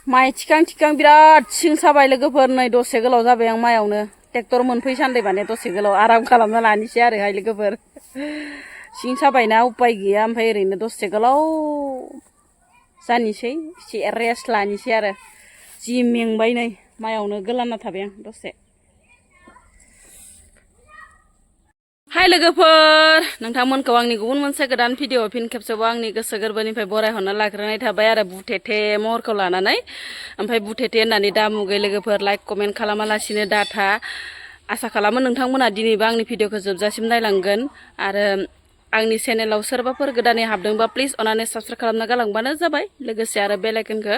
माइ थिखां बिराद सिं साबाय लोगोफोर नै दसे गोलाव जाबाय आं माइयावनो ट्रेक्टर मोनफैसान्दि माने दसे गोलाव आराम खालामना लानोसै आरोहाय लोगोफोर सिं साबायना उपाय गैया ओमफ्राय ओरैनो दसे गोलाव जानोसै एसे रेस्ट लानोसै आरो जि मेंबाय नै माइयावनो गोलांना थाबाय आं दसे हाय लोगोफोर नोंथांमोनखौ आंनि गुबुन मोनसे गोदान भिडिअ फिन खेबसेबाव आंनि गोसो गोरबोनिफ्राय बरायहरना लाग्रोनाय थाबाय आरो बुथेथे महरखौ लानानै ओमफ्राय बुथेथे होननानै दा मुगै लोगोफोर लाइक कमेन्ट खालामालासिनो दाथा आसा खालामो नोंथांमोना दिनैबो आंनि भिडिअखौ जोबजासिम नायलांगोन आरो आंनि चेनेलाव सोरबाफोर गोदानै हाबदोंबा प्लिज अननानै साबस्क्राइब खालामना गालांबानो जाबाय लोगोसे आरो बेल आइकनखौ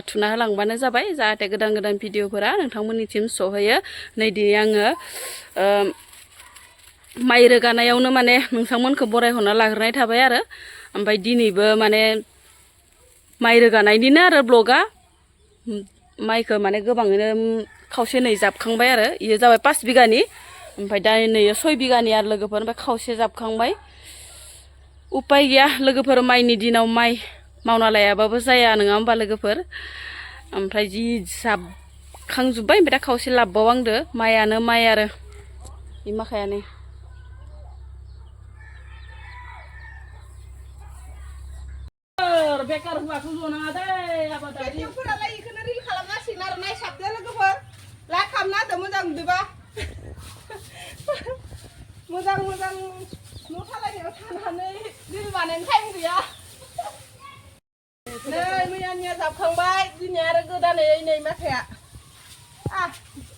थुना होलांबानो जाबाय जाहाथे गोदान गोदान भिडिअफोरा नोंथांमोननिसिम सहैयो नै दिनै आङो माइ रोगानायावनो माने नोंथांमोनखौ बरायहरना लाग्रोनाय थाबाय आरो ओमफ्राय दिनैबो माने माइ रोगानायनिनो आरो ब्लगा माइखौ माने गोबाङैनो खावसे नै जाबखांबाय आरो इयो जाबाय 5 बिगानि ओमफ्राय दा नै 6 बिगानि आरो लोगोफोर ओमफ्राय खावसे जाबखांबाय उपाय गैया लोगोफोर माइनि दिनाव माइ मावना लायाबाबो जाया नङा होमबा लोगोफोर ओमफ्राय जि जाबखांजोब्बाय ओमफ्राय दा खावसे लाबबावांदो माइयानो माइ आरो बे माखायानो बेकार हुआखौ जनाङा दै आबादारि फोरालाय इखौनो रिल खालामगासिनो आरो नायसाबदो लोगोफोर लाइक खालामना होदो मोजां नुदोबा मोजां न' सालायनायाव थानानै रिल बानायनो टाइम गैया नै मैयानिया जाबखांबाय दिनै आरो गोदानै नै माखाया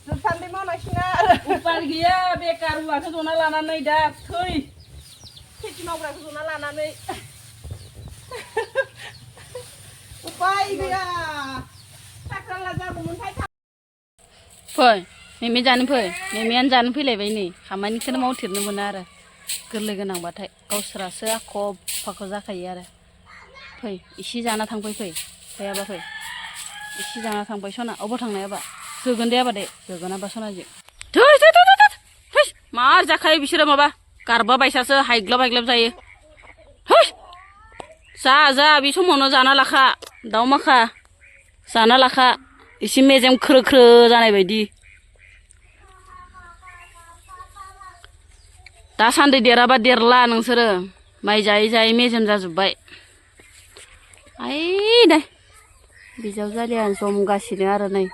जोबसान्दि मावनांसिगोन आरो उपाय गैया बेकार हुआखौ जना लानानै दा थै खेथि मावग्राखौ जना लानानै उपाय गैया साख्राला जागौमोनहाय फै मेमे जानो फै मेमेयानो जानो फैलायबाय नै खामानिखौनो मावथेरनो मोना आरो गोरलै गोनांबाथाय गावसोरासो आख' फाख' जाखायो आरो फै इसे जाना थांफै फैयाबा फै इसे जाना थांबाय सना अबाव थांनायाबा जोगोन दे आबा दे जोगोनाबा सनाजों थै मार जाखायो बिसोरो माबा गारबा बायसासो हायग्लाब जायो जा बे समावनो जाना लाखा दाउ माखा जाना लाखा एसे मेजेम ख्रो जानाय बायदि दासान्दि देराबा देरला नोंसोरो माइ जायै मेजेम जाजोब्बाय आइ दे बिजावजालिया जमगासिनो आरो नै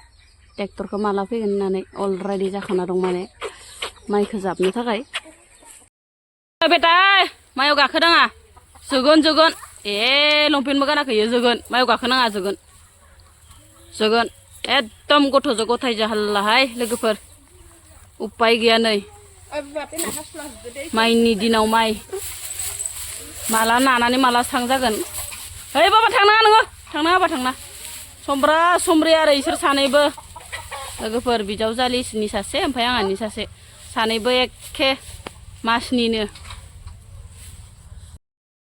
ट्रेक्टरखौ माला फैगोन होननानै अलरेडि जाखाना दं माने माइखौ जाबनो थाखाय बेटा माइयाव गाखोनाङा जोगोन लंपेन्टबो गानाखै जोगोन माइयाव गाखोनाङा जोगोन एकदम गथ'जों गथायजों हाल्लाहाय लोगोफोर उपाय गैया नै माइनि दिनाव माइ माला नानानै माला थांजागोन ओइ बाबा थांनाङा नोङो थांनाङाबा थांना समब्रा समब्रि आरो इसोर सानैबो लोगोफोर बिजावजालिनि सासे ओमफ्राय आंहानि सासे सानैबो एखे मासनिनो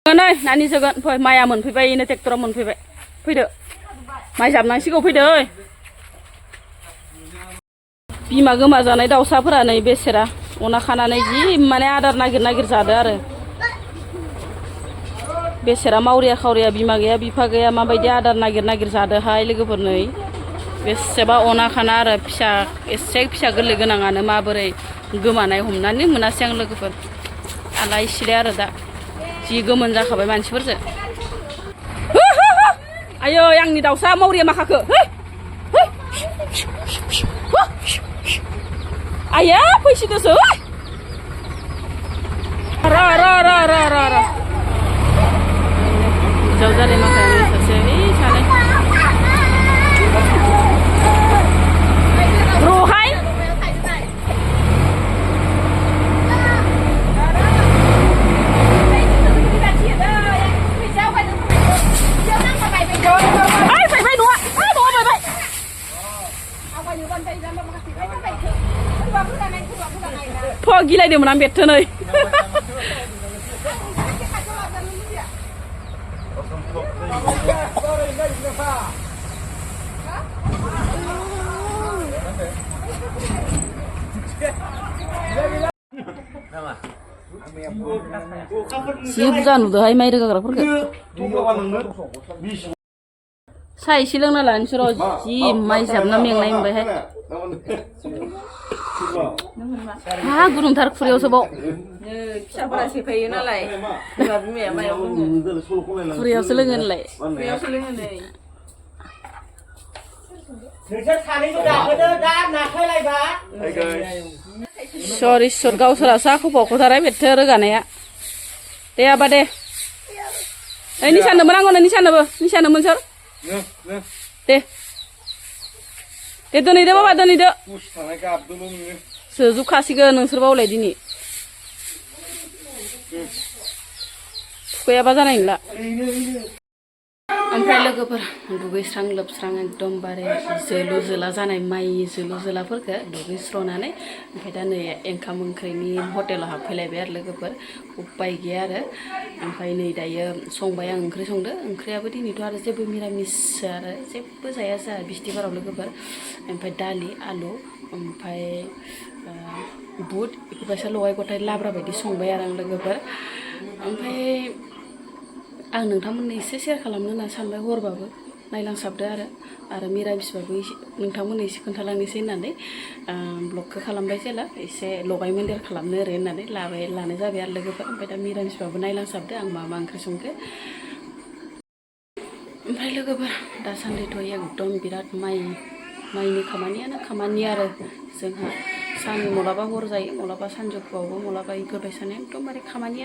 नै नानि जोगोन फै माइया मोनफैबाय इनो ट्रेक्टराव मोनफैबाय फैदो माइ जाबनांसिगौ फैदो ओइ बिमा गोमाजानाय दाउसाफोरा नै बेसेरा अना खानानै जि माने आदार नागिर जादो आरो बेसेरा मावरिया खावरिया बिमा गैया बिफा गैया माबायदि आदार नागिर जादोहाय लोगोफोर नै बेसेबा अना खाना आरो फिसा एसे फिसा गोरलै गोनाङानो माबोरै गोमानाय हमनानै मोनासै आं लोगोफोर आलाय सिलाय आरो दा जि गोमोन जाखाबाय मानसिफोरजों आयै आंनि दाउसा मावरिया माखाखो आया फैसिदोसो र जावजाले माखाया सासे सानै रहाय गिलायदोंमोन आं बेथोनै जि बुरजा नुदोहाय माइ रोगाग्राफोरखौ सा एसे लोंना लानोसै र' जि माइ जाबना मेंनाय मोनबायहाय हा गुदुंथार खुरैयावसो बाव फिसाफोरा सेफायो नालाय बिमा बिमाया मायाव लोङो खुरैयावसो लोङो होनलाय खुरैयावसो लोङो नै सर इसोर गावसोरा साखौ बावख'थाराय बेथो रोगानाया दे आबा दे ओइ निसानोबो नांगौ निसानोमोन सोर दे दे दोनैदो बाबा दोनैदो सोजुबखासिगोन नोंसोर बावलाय दिनै थुखैयाबा जानाय नंला ओमफ्राय लोगोफोर दुगैस्रां लोबस्रां एकदमबारे जोलु जोला जानाय माइ जोलु जोलाफोरखौ दुगैस्रनानै ओमफ्राय दा नै ओंखाम ओंख्रिनि हटेलाव हाबफैलायबाय आरो लोगोफोर उपाय गैया आरो ओमफ्राय नै दायो संबाय आं ओंख्रि संदो ओंख्रियाबो दिनैथ' आरो जेबो मिरामिससो आरो जेबो जाया जोंहा बिस्थिबाराव लोगोफोर ओमफ्राय दालि आलु ओमफ्राय बुट बेफोरबायसा लगाय गथाय लाब्रा बायदि संबाय आरो आं लोगोफोर ओमफ्राय आं नोंथांमोननो एसे शेयार खालामनो होनना सानबाय हरबाबो नायलांसाबदो आरो मिरामिसबाबो नोंथांमोननो एसे खोन्थालांनोसै होननानै ब्लगखौ खालामबाय जेला एसे लगाय मोन्देर खालामनो ओरै होननानै लानाय जाबाय आरो लोगोफोर ओमफ्राय दा मिरामिसबाबो नायलांसाबदो आं मा ओंख्रि संखो ओमफ्राय लोगोफोर दासान्दिथ' एकदम बिराद माइनि खामानि आरो जोंहा सान मालाबा हर जायो मालाबा सानजौफुआवबो मालाबा इफोरबायसानो एकदमबारे खामानि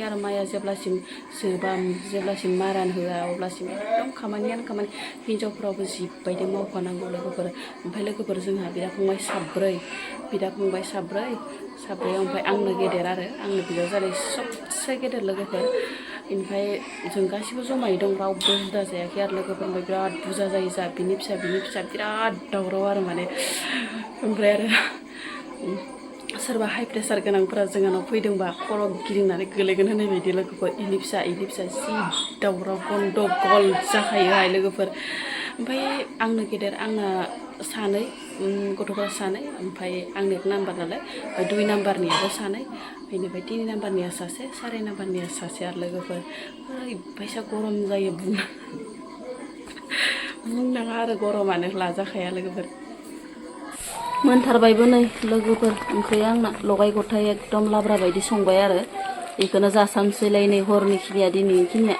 आरो माइया जेब्लासिम जोबा जेब्लासिम मारान होआ अब्लासिम एकदम खामानि हिन्जावफ्रावबो जिबायदि मावफानांगौ लोगोफोर ओमफ्राय लोगोफोर जोंहा बिदा फंबाय साब्रै ओमफ्राय आंनो गेदेर आरो आंनो बिदा जानाय सबसे गेदेर लोगोफोर ओमफ्राय जों गासिबो जमायै दं रावबो जुदा जायाखै आरो लोगोफोर ओमफ्राय बिराद बुरजा जायो जोंहा बिनि फिसा बिराद दावराव आरो माने ओमफ्राय आरो सोरबा हाइ प्रेसार गोनांफोरा जोंहानाव फैदोंबा खर' गिदिंनानै गोलैगोन होननाय बायदि लोगोफोर इनि फिसा जि दावराव गन्दगल जाखायोहाय लोगोफोर ओमफ्राय आंनो गेदेर आंना सानै गथ'फोरा सानै ओमफ्राय आंनो 1 नाम्बार नालाय 2 नाम्बारनियाबो सानै बेनिफ्राय 3 नाम्बारनिया सासे 4 नाम्बारनिया सासे आरो लोगोफोर ओरैबायसा गरम जायो बुंनाङा आरो गरमानो लाजाखाया लोगोफोर मोनथारबायबो नै लोगोफोर ओंख्रिया आंना लगाय गथाय एकदम लाब्रा बायदि संबाय आरो बेखौनो जासामसैलाय नै हरनि खिनिया दिनैनि खिनिया